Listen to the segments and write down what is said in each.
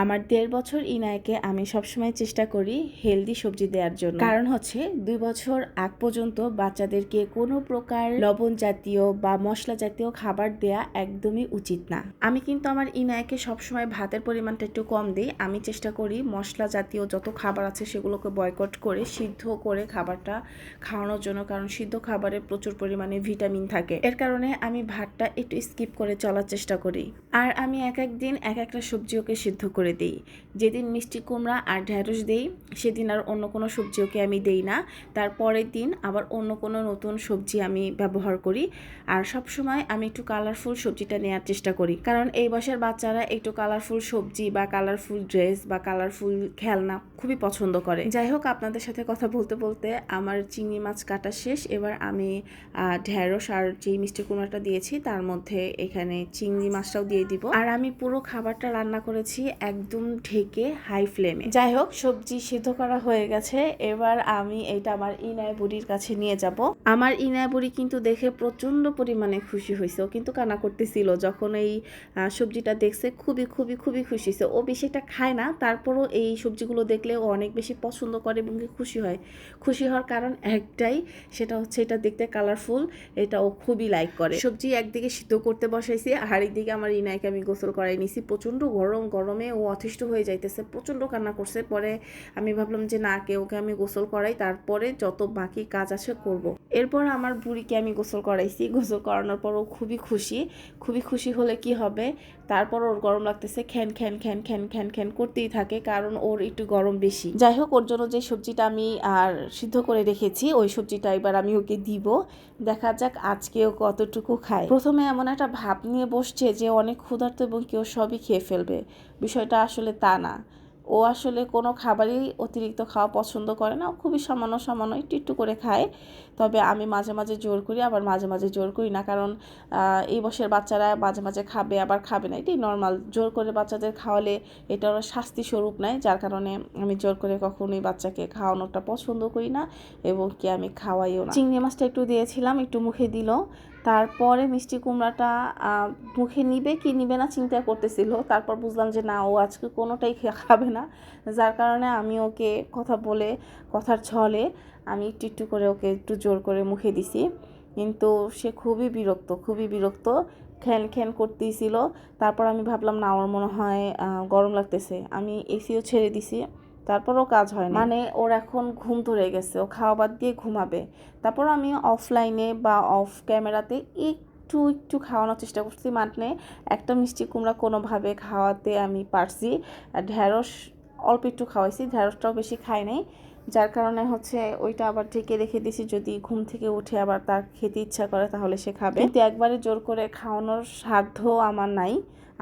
আমার 1.5 বছর ইনায়কে আমি সবসময় চেষ্টা করি হেলদি সবজি দেওয়ার জন্য। কারণ হচ্ছে 2 বছর আগ পর্যন্ত বাচ্চাদেরকে কোনো প্রকার লবণ জাতীয় বা মশলা জাতীয় খাবার দেয়া একদমই উচিত না। আমি কিন্তু আমার ইনায়কে সবসময় ভাতের পরিমাণটা একটু কম দিই। আমি চেষ্টা করি মশলা জাতীয় যত খাবার আছে সেগুলোকে বয়কট করে সিদ্ধ করে খাবারটা খাওয়ানোর জন্য, কারণ সিদ্ধ খাবারে প্রচুর পরিমাণে ভিটামিন থাকে। এর কারণে আমি ভাতটা একটু স্কিপ করে চলার চেষ্টা করি। আর আমি এক একদিন এক একটা সবজি ওকে সিদ্ধ করে দিই। যেদিন মিষ্টি কুমড়া আর ঢ্যাঁড়স দেই সেদিন আর অন্য কোনো সবজি ওকে আমি দেই না। তারপরের দিন আবার অন্য কোনো নতুন সবজি আমি ব্যবহার করি। আর সব সময় আমি একটু কালারফুল সবজিটা নেওয়ার চেষ্টা করি, কারণ এই বয়সের বাচ্চারা একটু কালারফুল সবজি বা কালারফুল ড্রেস বা কালারফুল খেলনা খুবই পছন্দ করে। যাই হোক, আপনাদের সাথে কথা বলতে বলতে আমার চিংড়ি মাছ কাটা শেষ। এবার আমি ঢ্যাঁড়স আর যে মিষ্টি কুমড়াটা দিয়েছি তার মধ্যে এখানে চিংড়ি মাছটাও দিয়ে দিব। আর আমি পুরো খাবারটা রান্না করেছি একদম ঢেকে হাই ফ্লেমে। যাই হোক, সবজি সিদ্ধ করা হয়ে গেছে। এবার আমি এটা আমার ইনায় বুড়ির কাছে নিয়ে যাব। আমার ইনায় বুড়ি কিন্তু দেখে প্রচন্ড পরিমাণে খুশি হয়েছে। ও কিন্তু কান্না করতেছিল যখন এই সবজিটা দেখছে। খুবই খুবই খুবই খুশি হয়েছে। ও বেশি এটা খায় না, তারপরও এই সবজিগুলো দেখলে ও অনেক বেশি পছন্দ করে এবং খুশি হয়। খুশি হওয়ার কারণ একটাই, সেটা হচ্ছে এটা দেখতে কালারফুল, এটা ও খুবই লাইক করে। সবজি একদিকে সিদ্ধ করতে বসাইছি আর একদিকে আমার ইনায়কে আমি গোসল করাই নিছি। প্রচণ্ড গরমে ও অতিষ্ঠ হয়ে যাইতেছে, প্রচণ্ড কান্না করছে। পরে আমি ভাবলাম যে না, ওকে আমি গোসল করাই, তারপরে যত বাকি কাজ আছে করব। এরপর আমার বুড়িকে আমি গোসল করাইছি। গোসল করানোর পর ও খুবই খুশি হলে কি হবে, তারপর ওর গরম লাগতেছে, খ্যান খ্যান খ্যান খ্যান খ্যান খ্যান করতেই থাকে, কারণ ওর একটু গরম বেশি। যাই হোক, ওর জন্য যে সবজিটা আমি সিদ্ধ করে রেখেছি ওই সবজিটা এবার আমি ওকে দিব। দেখা যাক আজকে ও কতটুকু খায়। প্রথমে এমন একটা ভাব নিয়ে বসছে যে অনেক ক্ষুধার্ত এবং কেউ সবই খেয়ে ফেলবে। বিষয়টা আসলে তা না। ও আসলে কোনো খাবারই অতিরিক্ত খাওয়া পছন্দ করে না। ও খুবই সামান্য একটু একটু করে খায়। তবে আমি মাঝে মাঝে জোর করি, আবার মাঝে মাঝে জোর করি না, কারণ এই বয়সের বাচ্চারা মাঝে মাঝে খাবে আবার খাবে না, এটাই নর্মাল। জোর করে বাচ্চাদের খাওয়ালে এটা ওরা শাস্তি স্বরূপ নেয়, যার কারণে আমি জোর করে কখনোই বাচ্চাকে খাওয়ানোটা পছন্দ করি না এবং কি আমি খাওয়াইও না। চিংড়ি মাছটা একটু দিয়েছিলাম, একটু মুখে দিল। তারপরে মিষ্টি কুমড়াটা মুখে নিবে কি নিবে না চিন্তা করতেছিল। তারপর বুঝলাম যে না, ও আজকে কোনোটাই খাবে না, যার কারণে আমি ওকে কথার ছলে আমি একটু একটু করে ওকে একটু জোর করে মুখে দিছি। কিন্তু সে খুবই বিরক্ত খ্যান খ্যান করতেছিল। তারপর আমি ভাবলাম না, ওর মনে হয় গরম লাগতেছে, আমি এসিও ছেড়ে দিছি। তারপরও কাজ হয় না, মানে ওর এখন ঘুম ধরে গেছে, ও খাওয়া বাদ দিয়ে ঘুমাবে। তারপর আমি অফলাইনে বা অফ ক্যামেরাতে একটু একটু খাওয়ানোর চেষ্টা করছি, মানে একটা মিষ্টি কুমড়া কোনোভাবে খাওয়াতে আমি পারছি। ঢ্যাঁড়স অল্প একটু খাওয়াইছি, ঢ্যাঁড়সটাও বেশি খাই নাই, যার কারণে হচ্ছে ওইটা আবার ঢেকে রেখে দিছি। যদি ঘুম থেকে উঠে আবার তার খেতে ইচ্ছা করে তাহলে সে খাবে, কিন্তু একবারে জোর করে খাওয়ানোর সাধ্য আমার নাই।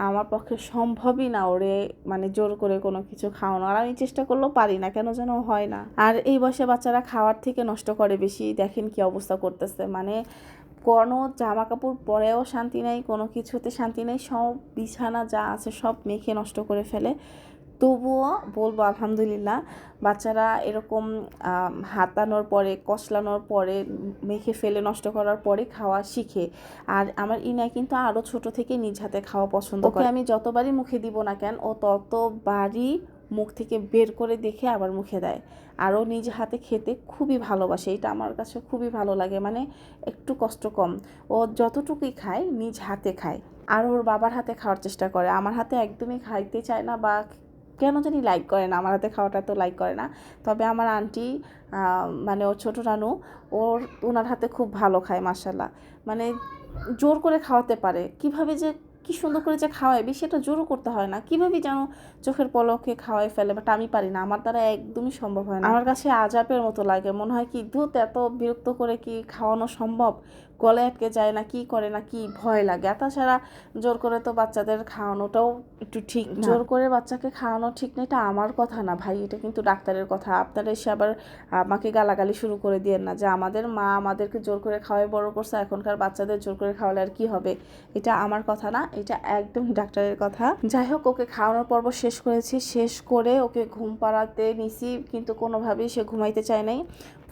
আমার পক্ষে সম্ভবই না ওরে মানে জোর করে কোনো কিছু খাওয়ানো। আর আমি চেষ্টা করলেও পারি না, কেন যেন হয় না। আর এই বয়সে বাচ্চারা খাওয়ার থেকে নষ্ট করে বেশি। দেখেন কি অবস্থা করতেছে, মানে কোনো জামা কাপড় পরেও শান্তি নেই, কোনো কিছুতে শান্তি নেই, সব বিছানা যা আছে সব মেখে নষ্ট করে ফেলে। তবুও বলবো আলহামদুলিল্লাহ, বাচ্চারা এরকম হাতানোর পরে, কচলানোর পরে, মেখে ফেলে নষ্ট করার পরে খাওয়া শিখে। আর আমার ইনায় কিন্তু আরও ছোট থেকে নিজ হাতে খাওয়া পছন্দ করে। আমি যতবারই মুখে দিব না কেন, ও ততবারই মুখ থেকে বের করে দেখে আবার মুখে দেয়। আর ও নিজ হাতে খেতে খুবই ভালোবাসে, এটা আমার কাছে খুবই ভালো লাগে। মানে একটু কষ্ট কম, ও যতটুকুই খায় নিজ হাতে খায়। আর ওর বাবার হাতে খাওয়ার চেষ্টা করে, আমার হাতে একদমই খাইতে চায় না, বা কেন জানি লাইক করে না, আমার হাতে খাওয়াটা তো লাইক করে না। তবে আমার আন্টি মানে ওর ছোটো নানু, ওনার হাতে খুব ভালো খায় মাশাআল্লাহ। মানে জোর করে খাওয়াতে পারে, কিভাবে যে কি সুন্দর করে যে খাওয়ায়, বেশি এটা জোরও করতে হয় না, কিভাবে যেন চোখের পলকে খাওয়াই ফেলে। বাট আমি পারি না, আমার দ্বারা একদমই সম্ভব হয় না। আমার কাছে আজাবের মতো লাগে, মনে হয় কি ধুত, এত বিরক্ত করে কি খাওয়ানো সম্ভব, গলায় আটকে যায় না, কি করে না, কি ভয় লাগে। তাছাড়া জোর করে তো বাচ্চাদের খাওয়ানোটাও একটু ঠিক না। জোর করে বাচ্চাকে খাওয়ানো ঠিক না, এটা আমার কথা না ভাই, এটা কিন্তু ডাক্তারের কথা। আপনারা এসে আবার আমাকে গালাগালি শুরু করে দিয়েন না যে আমাদের মা আমাদেরকে জোর করে খাওয়াই বড় করছে, এখনকার বাচ্চাদের জোর করে খাওয়ালে আর কি হবে। এটা আমার কথা না, এটা একদম ডাক্তারের কথা। যাই হোক, ওকে খাওয়ানোর পর্ব শেষ করেছি, শেষ করে ওকে ঘুম পাড়াতে নিছি, কিন্তু কোনোভাবেই সে ঘুমাইতে চায় নাই।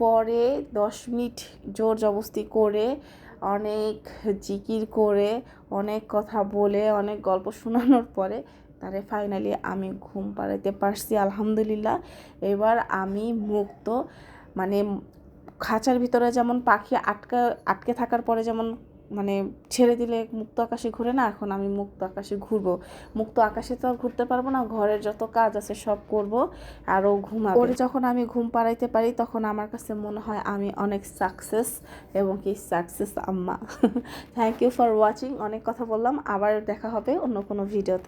পরে 10 মিনিট জোর জবস্তি করে, অনেক জিকির করে, অনেক কথা বলে, অনেক গল্প শোনানোর পরে তারে ফাইনালি আমি ঘুম পাড়াইতে পারছি আলহামদুলিল্লাহ। এবার আমি মুক্ত, মানে খাঁচার ভিতরে যেমন পাখি আটকে থাকার পরে যেমন মানে ছেড়ে দিলে মুক্ত আকাশে ঘুরে না, এখন আমি মুক্ত আকাশে ঘুরবো। মুক্ত আকাশে তো আর ঘুরতে পারবো না, ঘরের যত কাজ আছে সব করব, আরও ঘুমাবো। ওরে যখন আমি ঘুম পাড়াইতে পারি তখন আমার কাছে মনে হয় আমি অনেক সাকসেস, এবং কি সাকসেস আম্মা। Thank you for watching. অনেক কথা বললাম, আবার দেখা হবে অন্য কোনো ভিডিওতে।